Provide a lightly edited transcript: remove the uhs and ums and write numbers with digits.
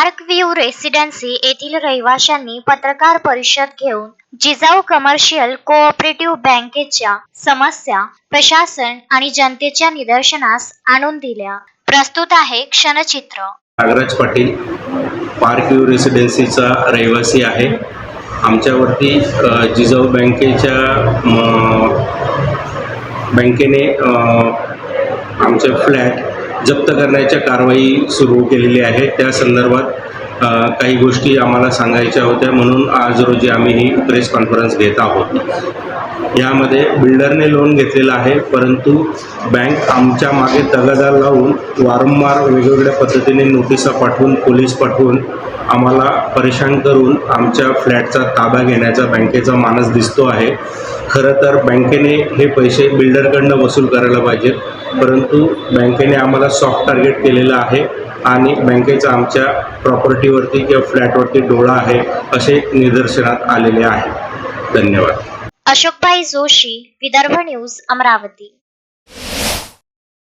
Park view residency येथील रहिवाशांनी पत्रकार परिषद घेऊन जिजाऊ कमर्शियल कोऑपरेटिव्ह बँकेच्या समस्या प्रशासन आणि जनतेच्या निदर्शनास आणून दिल्या. प्रस्तुत आहे क्षणचित्र. नागराज पाटील पार्क व्ह्यू रेसिडेन्सीचा रहिवासी आहे. आमच्यावरती जिजाऊ बँकेने आमचे फ्लॅट जप्त करण्याच्या कारवाई सुरू केलेली आहे. त्या संदर्भात काही गोष्टी आम्हाला सांगायच्या होत्या, म्हणून आज रोजी आम्ही ही प्रेस कॉन्फरन्स घेत आहोत. यामध्ये बिल्डरने लोन घेतलेलं आहे, परंतु बँक आमच्या मागे तगादा लावून वारंवार वेगवेगळ्या पद्धतीने नोटिसा पाठवून पोलीस पाठवून आम्हाला परेशान करून आमच्या फ्लॅटचा ताबा घेण्याचा बँकेचा मानस दिसतो आहे. खरं तर बँकेने हे पैसे बिल्डरकडनं वसूल करायला पाहिजेत, परंतु बँकेने आम्हाला सॉफ्ट टार्गेट केलेलं आहे आणि बँकेचा आमच्या प्रॉपर्टीवरती किंवा फ्लॅटवरती डोळा आहे असे निदर्शनात आलेले आहे. धन्यवाद. अशोकभाई जोशी, विदर्भ न्यूज, अमरावती.